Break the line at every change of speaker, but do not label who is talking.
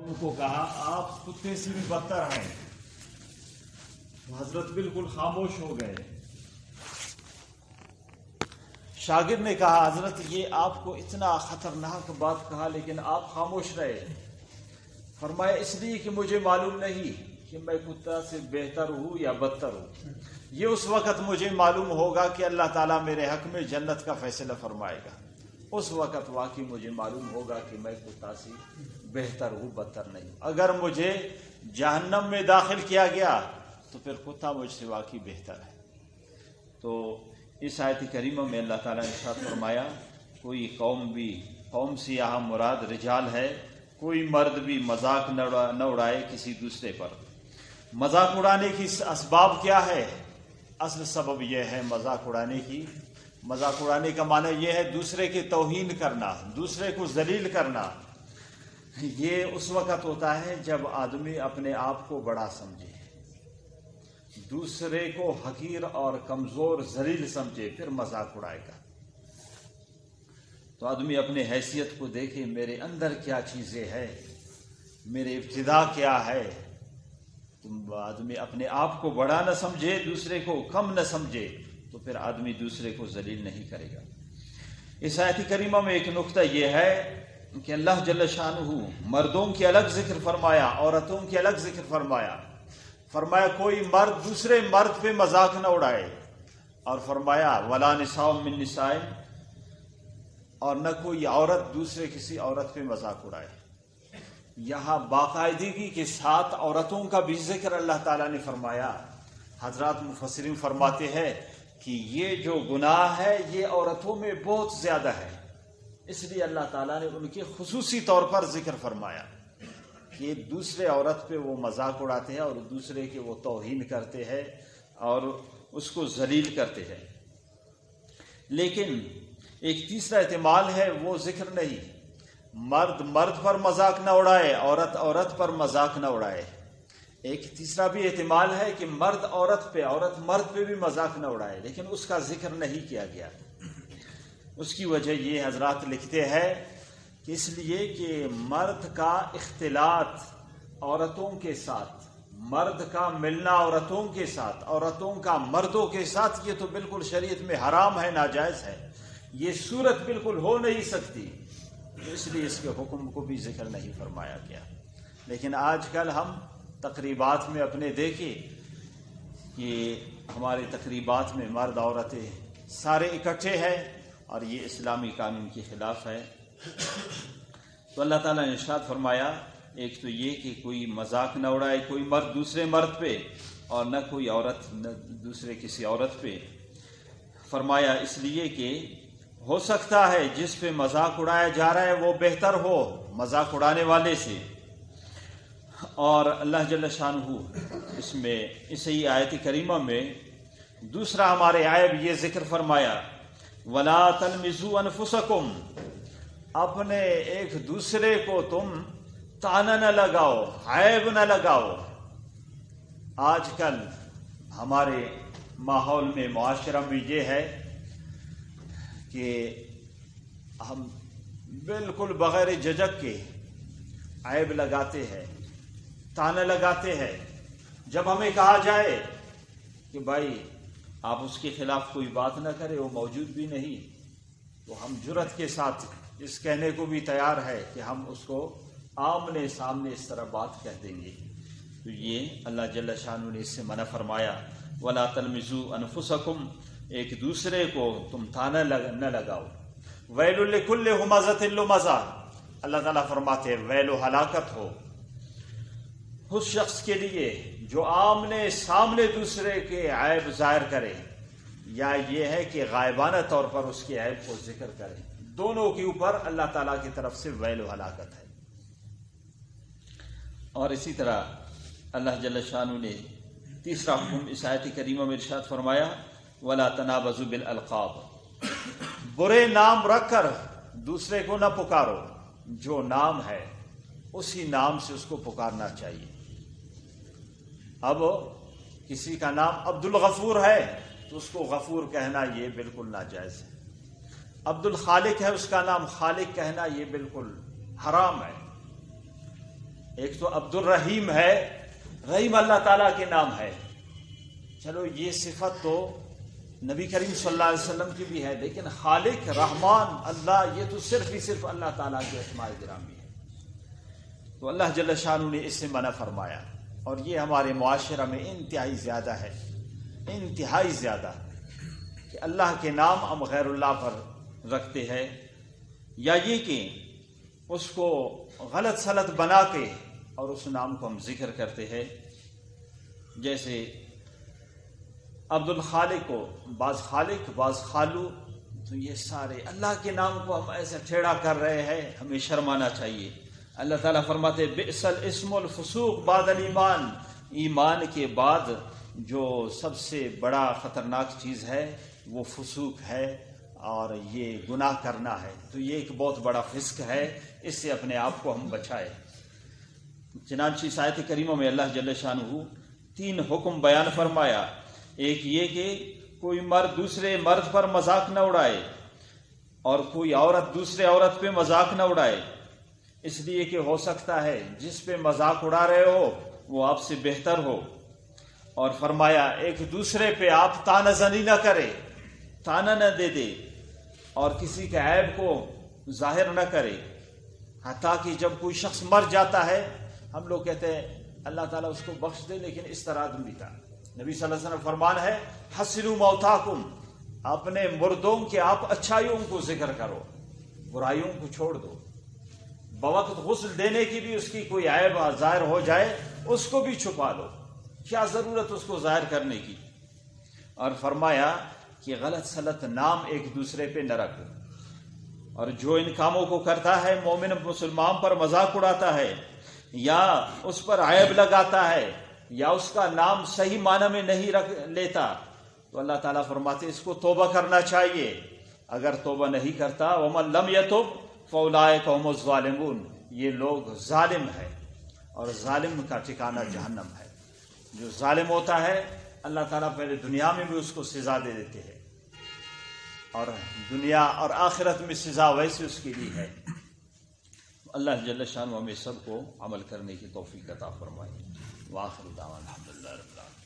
ان کو کہا آپ کتے سے بھی بدتر ہیں. حضرت بالکل خاموش ہو گئے. شاگرد نے کہا حضرت یہ آپ کو اتنا خطرناک بات کہا لیکن آپ خاموش رہے. فرمایا اس لیے کہ مجھے معلوم نہیں کہ میں کتا سے بہتر ہوں یا بدتر ہوں. یہ اس وقت مجھے معلوم ہوگا کہ اللہ تعالیٰ میرے حق میں جنت کا فیصلہ فرمائے گا. اس وقت واقعی مجھے معلوم ہوگا کہ میں کتا سے بہتر ہوں بدتر نہیں. اگر مجھے جہنم میں داخل کیا گیا تو پھر کتا مجھ سے واقعی بہتر ہے. تو اس آیت کریمہ میں اللہ تعالیٰ نے ارشاد فرمایا کوئی قوم سے یہاں مراد رجال ہے، کوئی مرد بھی مذاق نہ اڑائے کسی دوسرے پر. مذاق اڑانے کی اسباب کیا ہے؟ اصل سبب یہ ہے مذاق اڑانے کی. مذاق اڑانے کا معنی یہ ہے دوسرے کی توہین کرنا، دوسرے کو ذلیل کرنا. یہ اس وقت ہوتا ہے جب آدمی اپنے آپ کو بڑا سمجھے، دوسرے کو حقیر اور کمزور ذلیل سمجھے، پھر مذاق اڑائے گا. تو آدمی اپنے حیثیت کو دیکھے، میرے اندر کیا چیزیں ہیں، میرے ابتدا کیا ہے. تم آدمی اپنے آپ کو بڑا نہ سمجھے، دوسرے کو کم نہ سمجھے، تو پھر آدمی دوسرے کو ذلیل نہیں کرے گا. اس آیت کریمہ میں ایک نقطہ یہ ہے کہ اللہ جل شانہ مردوں کی الگ ذکر فرمایا، عورتوں کی الگ ذکر فرمایا. فرمایا کوئی مرد دوسرے مرد پہ مذاق نہ اڑائے، اور فرمایا ولا نساء من نساء، اور نہ کوئی عورت دوسرے کسی عورت پہ مذاق اڑائے. یہاں باقاعدگی کے ساتھ عورتوں کا بھی ذکر اللہ تعالیٰ نے فرمایا. حضرات مفسرین فرماتے ہیں کہ یہ جو گناہ ہے یہ عورتوں میں بہت زیادہ ہے، اس لیے اللہ تعالیٰ نے ان کے خصوصی طور پر ذکر فرمایا کہ دوسرے عورت پہ وہ مذاق اڑاتے ہیں اور دوسرے کے وہ توہین کرتے ہیں اور اس کو ذلیل کرتے ہیں. لیکن ایک تیسرا احتمال ہے، وہ ذکر نہیں. مرد مرد پر مذاق نہ اڑائے، عورت عورت پر مذاق نہ اڑائے. ایک تیسرا بھی احتمال ہے کہ مرد عورت پہ، عورت مرد پہ بھی مذاق نہ اڑائے، لیکن اس کا ذکر نہیں کیا گیا. اس کی وجہ یہ حضرات لکھتے ہیں کہ اس لیے کہ مرد کا اختلاط عورتوں کے ساتھ، مرد کا ملنا عورتوں کے ساتھ، عورتوں کا مردوں کے ساتھ، یہ تو بالکل شریعت میں حرام ہے، ناجائز ہے. یہ صورت بالکل ہو نہیں سکتی، اس لیے اس کے حکم کو بھی ذکر نہیں فرمایا گیا. لیکن آج کل ہم تقریبات میں اپنے دیکھیں کہ ہماری تقریبات میں مرد عورتیں سارے اکٹھے ہیں، اور یہ اسلامی قانون کے خلاف ہے. تو اللہ تعالیٰ نے ارشاد فرمایا ایک تو یہ کہ کوئی مذاق نہ اڑائے کوئی مرد دوسرے مرد پہ، اور نہ کوئی عورت نہ دوسرے کسی عورت پہ. فرمایا اس لیے کہ ہو سکتا ہے جس پہ مذاق اڑایا جا رہا ہے وہ بہتر ہو مذاق اڑانے والے سے. اور اللہ جل شانہ اس میں اسی آیت کریمہ میں دوسرا ہمارے عیب یہ ذکر فرمایا وَلَا تَلْمِزُوا أَنفُسَكُمْ، اپنے ایک دوسرے کو تم تانا نہ لگاؤ، عیب نہ لگاؤ. آج کل ہمارے ماحول میں، معاشرہ میں یہ ہے کہ ہم بالکل بغیر جھجک کے عیب لگاتے ہیں، تانا لگاتے ہیں. جب ہمیں کہا جائے کہ بھائی آپ اس کے خلاف کوئی بات نہ کرے، وہ موجود بھی نہیں، تو ہم جرأت کے ساتھ اس کہنے کو بھی تیار ہے کہ ہم اس کو آمنے سامنے اس طرح بات کہہ دیں گے. تو یہ اللہ جل شانہ نے اس سے منع فرمایا وَلَا تَلْمِزُوا أَنفُسَكُمْ، ایک دوسرے کو تم تانا نہ لگاؤ. وَيْلٌ لِكُلِّ ہُمَزَةٍ لُمَزَةٍ، اللہ تعالیٰ فرماتے ہیں ویل و ہلاکت ہو اس شخص کے لیے جو آمنے سامنے دوسرے کے عیب ظاہر کرے، یا یہ ہے کہ غائبانہ طور پر اس کے عیب کو ذکر کرے. دونوں کے اوپر اللہ تعالیٰ کی طرف سے ویل و ہلاکت ہے. اور اسی طرح اللہ جل شانہ نے تیسرا حکم اس آیت کریمہ میں ارشاد فرمایا وَلَا تَنَابَزُوا بِالْأَلْقَابِ، برے نام رکھ کر دوسرے کو نہ پکارو. جو نام ہے اسی نام سے اس کو پکارنا چاہیے. اب کسی کا نام عبد الغفور ہے تو اس کو غفور کہنا یہ بالکل ناجائز ہے. عبد الخالق ہے، اس کا نام خالق کہنا یہ بالکل حرام ہے. ایک تو عبد الرحیم ہے، رحیم اللہ تعالیٰ کے نام ہے، چلو یہ صفت تو نبی کریم صلی اللہ علیہ وسلم کی بھی ہے، لیکن خالق رحمان اللہ یہ تو صرف ہی صرف اللہ تعالیٰ کے اسماء گرامی ہے۔ تو اللہ جل شانہ نے اس سے منع فرمایا، اور یہ ہمارے معاشرہ میں انتہائی زیادہ ہے، انتہائی زیادہ، کہ اللہ کے نام ہم غیر اللہ پر رکھتے ہیں، یا یہ کہ اس کو غلط سلط بنا کے اور اس نام کو ہم ذکر کرتے ہیں، جیسے عبد الخالق کو بعض خالق بعض خالو، تو یہ سارے اللہ کے نام کو ہم ایسے ٹھیڑا کر رہے ہیں، ہمیں شرمانا چاہیے۔ اللہ تعالیٰ فرماتے بئس الاسم الفسوق بعد الایمان، ایمان کے بعد جو سب سے بڑا خطرناک چیز ہے وہ فسوق ہے، اور یہ گناہ کرنا ہے، تو یہ ایک بہت بڑا فسق ہے، اس سے اپنے آپ کو ہم بچائیں۔ چنانچہ اس آیت کریمہ میں اللہ جل شانہ 3 حکم بیان فرمایا، ایک یہ کہ کوئی مرد دوسرے مرد پر مذاق نہ اڑائے، اور کوئی عورت دوسرے عورت پہ مذاق نہ اڑائے، اس لیے کہ ہو سکتا ہے جس پہ مذاق اڑا رہے ہو وہ آپ سے بہتر ہو، اور فرمایا ایک دوسرے پہ آپ طعنہ زنی نہ کرے، طعنہ نہ دے دے، اور کسی کے عیب کو ظاہر نہ کرے، حتیٰ کہ جب کوئی شخص مر جاتا ہے ہم لوگ کہتے ہیں اللہ تعالیٰ اس کو بخش دے، لیکن اس طرح بھی تھا۔ نبی صلی اللہ علیہ وسلم فرمان ہے حسنوا موتاکم، اپنے مردوں کے آپ اچھائیوں کو ذکر کرو، برائیوں کو چھوڑ دو۔ بوقت غسل دینے کی بھی اس کی کوئی عیب ظاہر ہو جائے اس کو بھی چھپا لو، کیا ضرورت اس کو ظاہر کرنے کی۔ اور فرمایا کہ غلط سلط نام ایک دوسرے پہ نہ رکھو، اور جو ان کاموں کو کرتا ہے مومن مسلمان پر مذاق اڑاتا ہے، یا اس پر عیب لگاتا ہے، یا اس کا نام صحیح معنی میں نہیں رکھ لیتا، تو اللہ تعالیٰ فرماتے اس کو توبہ کرنا چاہیے۔ اگر توبہ نہیں کرتا وَمَن لَمْ يَتُبْ فَأُولَٰئِكَ هُمُ الظَّالِمُونَ، یہ لوگ ظالم ہے، اور ظالم کا ٹھکانہ جہنم ہے۔ جو ظالم ہوتا ہے اللہ تعالیٰ پہلے دنیا میں بھی اس کو سزا دے دیتے ہیں، اور دنیا اور آخرت میں سزا ویسے اس کے لیے ہے۔ اللہ جل شانہ ہمیں سب کو عمل کرنے کی توفیق عطا فرمائے۔ وآخر دعوانا الحمدللہ رب العالمین۔